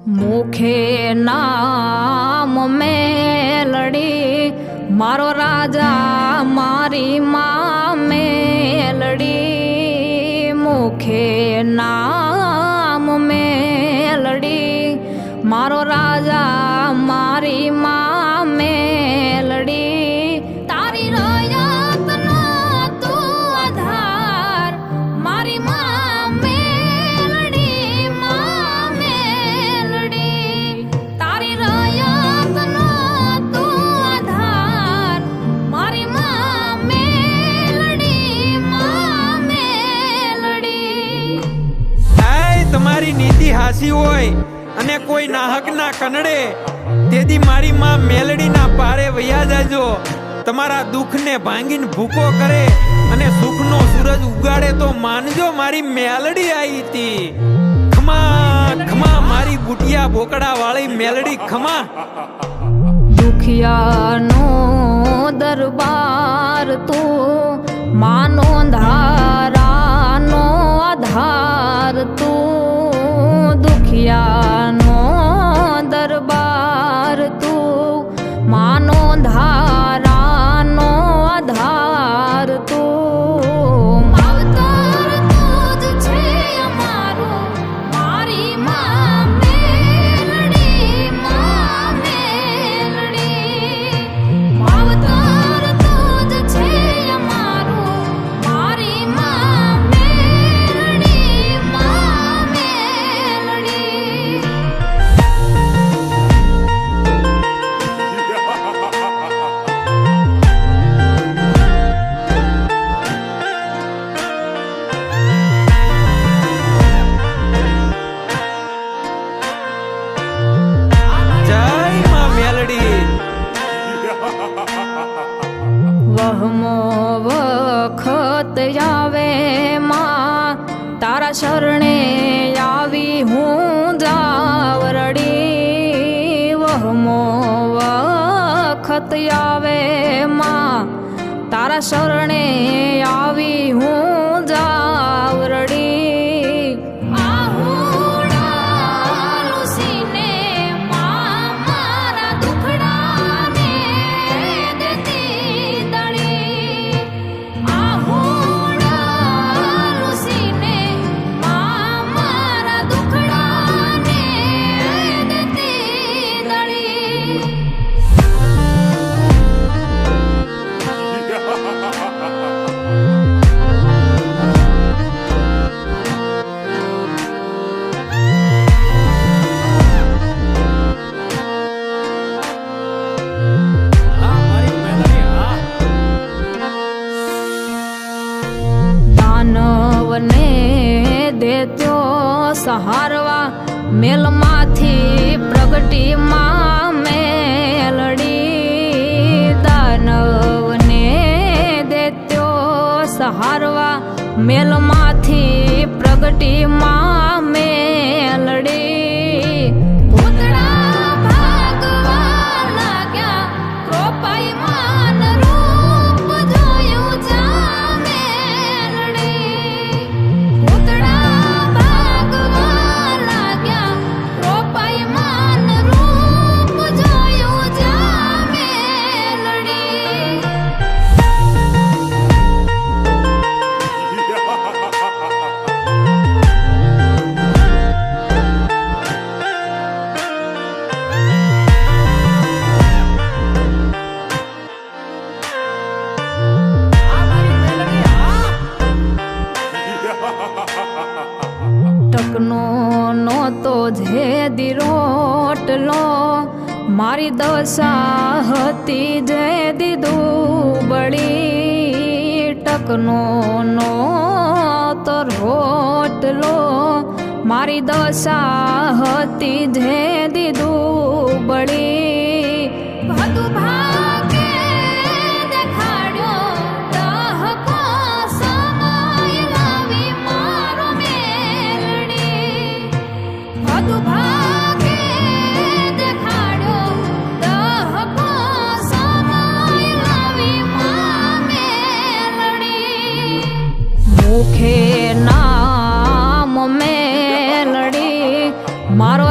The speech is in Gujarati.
मुखे नाम मेलडी मारो राजा मारी माँ मेलडी। मुखे नाम मेलडी मारो राजा मारी माँ मेलडी। तारी रयतनो तू आधार मारी माँ मेलडी माँ मेलडी। तारी रयतनो तू आधार मारी माँ मेलडी माँ मेलडी। તમારી નીતિ હાસી હોય અને કોઈ નાહક ના કનડે તેથી મારી માં મેલડીના પારે વયા જાજો। તમારા દુઃખને ભાંગીને ભૂકો કરે અને સુખનો સૂરજ ઉગાડે તો માનજો મારી મેલડી આવી હતી। ખમા ખમા મારી બુટિયા બોકડા વાળી મેલડી ખમા। दुखियानो दरबार तू मानो धारानो आधार तू। दुखियानो दरबार तू मानो धारानो आधार तू। मावतर तुझ छे अमारो मारी माँ मेलडी माँ मेलडी। मावतर तुझ छे अमारो मारी माँ मेलडी माँ मेलडी। જય માં મેલડી। વહમો વખત આવે માં તારા શરણે આવી હું જાવરડી। વહમો વખત આવે માં તારા શરણે આવી હું જાવરડી। દાનવને દેત્યો સહારવા મેલમાંથી પ્રગટી માં મેલડી। દાનવને દેત્યો સહારવા મેલમાંથી પ્રગટી માં મેલડી। ભૂતળા ભાગવા લાગ્યા કૃપાઈ માન રૂપ જોયું જા મેલડી। ભૂતળા ભાગવા લાગ્યા કૃપાઈ માન રૂપ જોયું જા મેલડી। ટકનો નહોતો જેદી રોટલો મારી દશા હતી જેદી દુબળી। ટકનો નહોતો રોટલો મારી દશા હતી જેદી દુબળી। બધું ભાગે દેખાડ્યો દહકો સમય લાવી મારો મેલડી। બધું ભાગે દેખાડ્યો દહકો સમય લાવી માં મેલડી। મુખે નામ મેલડી મારો